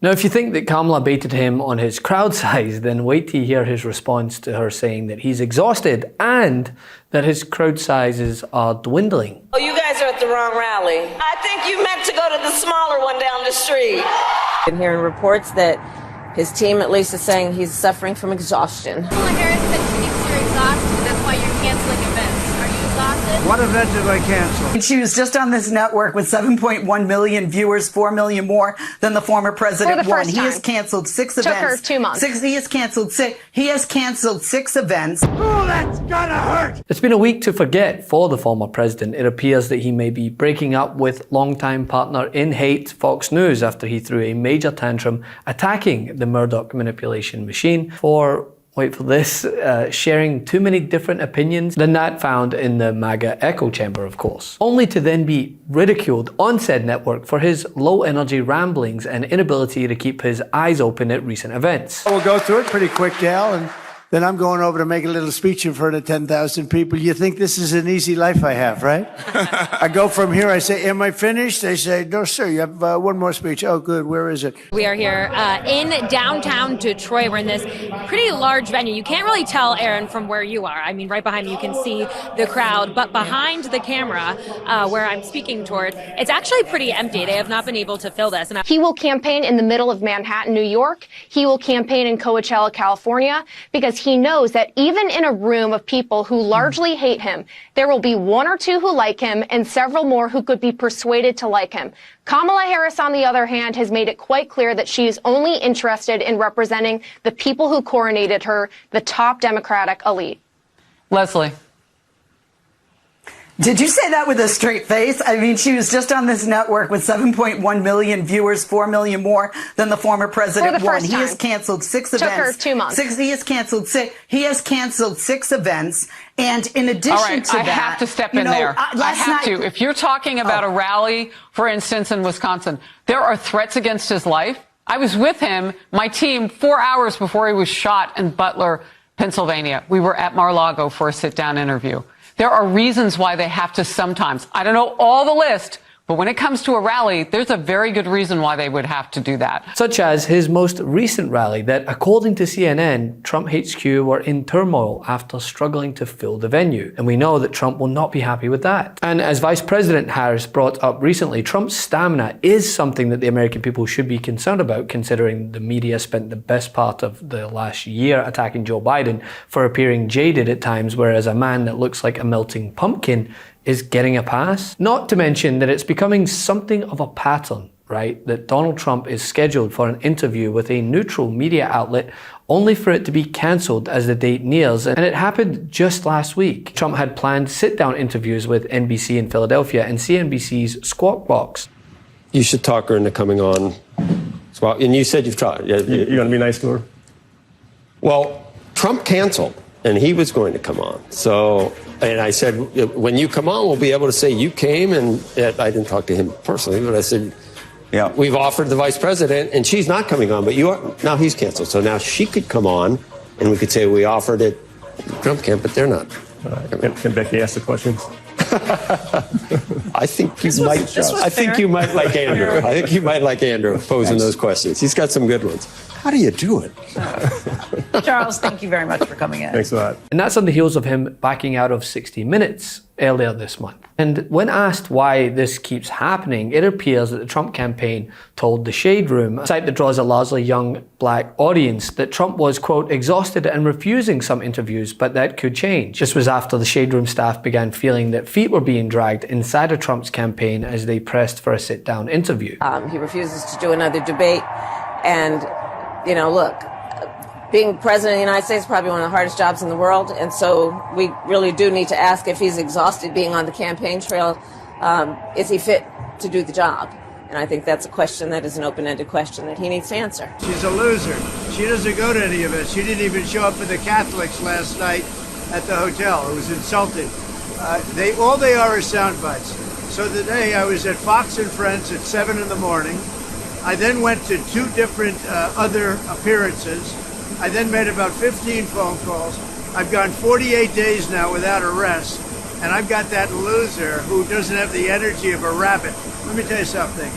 Now, if you think that Kamala baited him on his crowd size, then wait till you hear his response to her saying that he's exhausted and that his crowd sizes are dwindling. Oh, you guys are at the wrong rally. I think you meant to go to the smaller one down the street. I'm hearing reports that his team at least is saying he's suffering from exhaustion. Kamala Harris said she thinks you're exhausted. That's why you're canceling events. Are you exhausted? What event did I cancel? She was just on this network with 7.1 million viewers, 4 million more than the former president won. He has canceled 6 events. Took her 2 months. He has canceled 6 events. Oh, that's gonna hurt! It's been a week to forget for the former president. It appears that he may be breaking up with longtime partner in hate Fox News after he threw a major tantrum attacking the Murdoch manipulation machine for, wait for this, sharing too many different opinions than that found in the MAGA echo chamber, of course. Only to then be ridiculed on said network for his low energy ramblings and inability to keep his eyes open at recent events. We'll go through it pretty quick, Dale, and then I'm going over to make a little speech in front of 10,000 people. You think this is an easy life I have, right? I go from here, I say, am I finished? They say, no, sir, you have one more speech. Oh, good, where is it? We are here in downtown Detroit. We're in this pretty large venue. You can't really tell, Aaron, from where you are. I mean, right behind me, you can see the crowd. But behind the camera, where I'm speaking toward, it's actually pretty empty. They have not been able to fill this. He will campaign in the middle of Manhattan, New York. He will campaign in Coachella, California, because he knows that even in a room of people who largely hate him, there will be 1 or 2 who like him and several more who could be persuaded to like him. Kamala Harris, on the other hand, has made it quite clear that she is only interested in representing the people who coronated her, the top Democratic elite. Leslie. Did you say that with a straight face? I mean, she was just on this network with 7.1 million viewers, 4 million more than the former president won. He has canceled 6 events. Took her 2 months. He has canceled 6 events. And in addition to that, I have to step in there. I have to. If you're talking about a rally, for instance, in Wisconsin, there are threats against his life. I was with him, my team, 4 hours before he was shot in Butler, Pennsylvania. We were at Mar-a-Lago for a sit-down interview. There are reasons why they have to sometimes. I don't know all the list, but when it comes to a rally, there's a very good reason why they would have to do that. Such as his most recent rally that, according to CNN, Trump HQ were in turmoil after struggling to fill the venue. And we know that Trump will not be happy with that. And as Vice President Harris brought up recently, Trump's stamina is something that the American people should be concerned about, considering the media spent the best part of the last year attacking Joe Biden for appearing jaded at times, whereas a man that looks like a melting pumpkin is getting a pass. Not to mention that it's becoming something of a pattern, right? That Donald Trump is scheduled for an interview with a neutral media outlet only for it to be cancelled as the date nears. And it happened just last week. Trump had planned sit-down interviews with NBC in Philadelphia and CNBC's Squawk Box. You should talk her into coming on. And you said you've tried. Yeah, you're going to be nice to her? Well, Trump canceled, and he was going to come on. So... And I said, when you come on, we'll be able to say you came, and I didn't talk to him personally, but I said, yeah, we've offered the vice president, and she's not coming on, but you are. Now he's canceled. So now she could come on, and we could say we offered it. Trump can't, but they're not. Can Becky ask the questions? I think you might like Andrew. I think you might like Andrew posing those questions. He's got some good ones. How do you do it? Charles, thank you very much for coming in. Thanks a lot. And that's on the heels of him backing out of 60 Minutes earlier this month. And when asked why this keeps happening, it appears that the Trump campaign told The Shade Room, a site that draws a largely young black audience, that Trump was, quote, exhausted and refusing some interviews, but that could change. This was after the Shade Room staff began feeling that feet were being dragged inside of Trump's campaign as they pressed for a sit-down interview. He refuses to do another debate. And, you know, look, being president of the United States is probably one of the hardest jobs in the world. And so we really do need to ask if he's exhausted being on the campaign trail. Is he fit to do the job? And I think that's a question that is an open-ended question that he needs to answer. She's a loser. She doesn't go to any of it. She didn't even show up for the Catholics last night at the hotel. It was insulting. All they are sound bites. So today I was at Fox and Friends at 7 in the morning. I then went to 2 different other appearances. I then made about 15 phone calls. I've gone 48 days now without arrest, and I've got that loser who doesn't have the energy of a rabbit. Let me tell you something.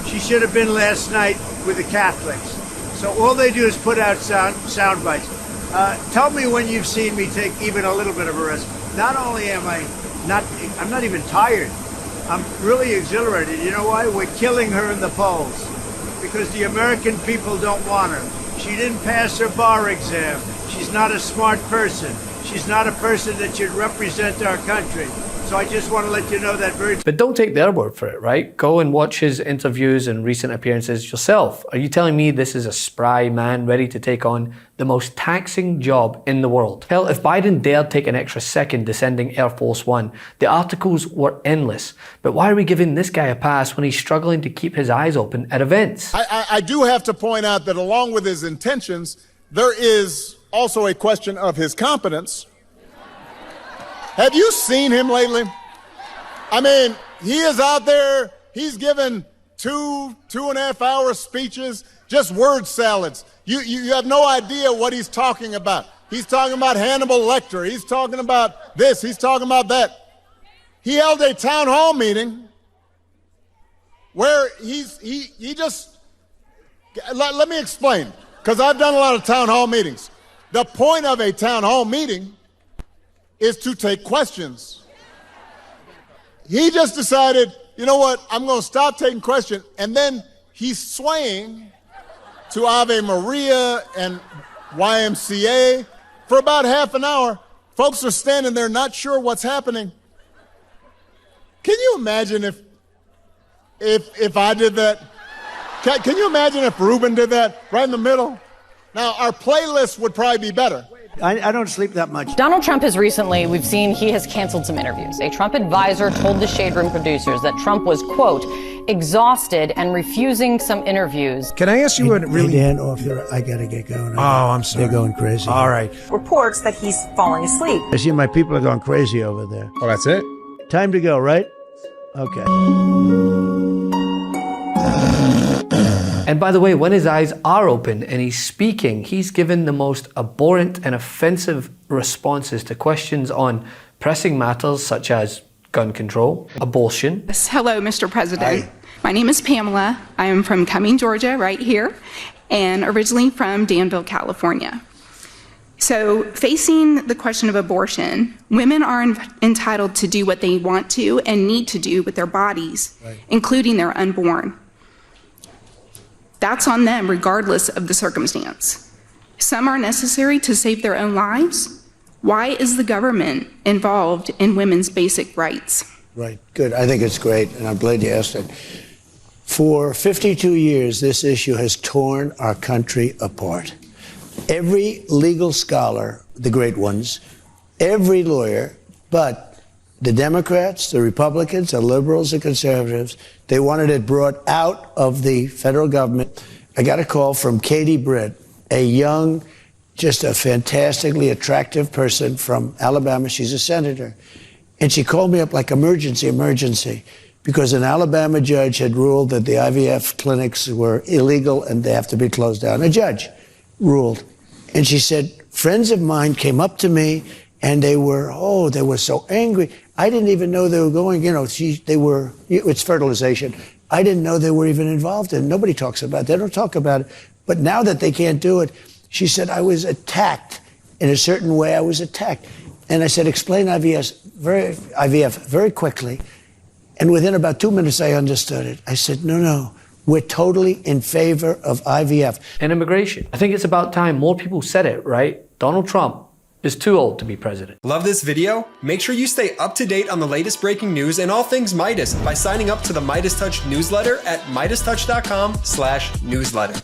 She should have been last night with the Catholics. So all they do is put out sound bites. Tell me when you've seen me take even a little bit of a risk. Not only am I'm not even tired. I'm really exhilarated. You know why? We're killing her in the polls because the American people don't want her. She didn't pass her bar exam. She's not a smart person. She's not a person that should represent our country. So I just want to let you know that very... But don't take their word for it, right? Go and watch his interviews and recent appearances yourself. Are you telling me this is a spry man ready to take on the most taxing job in the world? Hell, if Biden dared take an extra second descending Air Force One, the articles were endless. But why are we giving this guy a pass when he's struggling to keep his eyes open at events? I do have to point out that along with his intentions, there is also a question of his competence. Have you seen him lately? I mean, he is out there, he's given 2.5 hour speeches, just word salads. You have no idea what he's talking about. He's talking about Hannibal Lecter, he's talking about this, he's talking about that. He held a town hall meeting where he just, let me explain, because I've done a lot of town hall meetings. The point of a town hall meeting is to take questions. He just decided, you know what, I'm going to stop taking questions. And then he's swaying to Ave Maria and YMCA for about half an hour. Folks are standing there not sure what's happening. Can you imagine if I did that? Can you imagine if Ruben did that right in the middle? Now, our playlist would probably be better. I don't sleep that much. Donald Trump has recently, we've seen he has canceled some interviews. A Trump advisor told the Shade Room producers that Trump was, quote, exhausted and refusing some interviews. Can I ask you what really... Hey, Dan, I gotta get going. Oh, I'm sorry. They're going crazy. All right. Reports that he's falling asleep. I see my people are going crazy over there. Oh, that's it? Time to go, right? Okay. And by the way, when his eyes are open and he's speaking, he's given the most abhorrent and offensive responses to questions on pressing matters such as gun control, abortion. Hello, Mr. President. Hi. My name is Pamela. I am from Cumming, Georgia, right here, and originally from Danville, California. So facing the question of abortion, women are entitled to do what they want to and need to do with their bodies, right, including their unborn. That's on them regardless of the circumstance. Some are necessary to save their own lives. Why is the government involved in women's basic rights? Right, good. I think it's great, and I'm glad you asked it. For 52 years, this issue has torn our country apart. Every legal scholar, the great ones, every lawyer, but the Democrats, the Republicans, the liberals, the conservatives, they wanted it brought out of the federal government. I got a call from Katie Britt, a young, just a fantastically attractive person from Alabama. She's a senator. And she called me up like emergency, because an Alabama judge had ruled that the IVF clinics were illegal and they have to be closed down. A judge ruled. And she said, friends of mine came up to me and they were so angry. I didn't even know they were going, it's fertilization. I didn't know they were even involved in it. Nobody talks about it. They don't talk about it. But now that they can't do it, she said, I was attacked. In a certain way, I was attacked. And I said, explain IVF very quickly. And within about 2 minutes, I understood it. I said, no, we're totally in favor of IVF. And immigration. I think it's about time more people said it, right? Donald Trump is too old to be president. Love this video? Make sure you stay up to date on the latest breaking news and all things Meidas by signing up to the MeidasTouch newsletter at MeidasTouch.com/newsletter.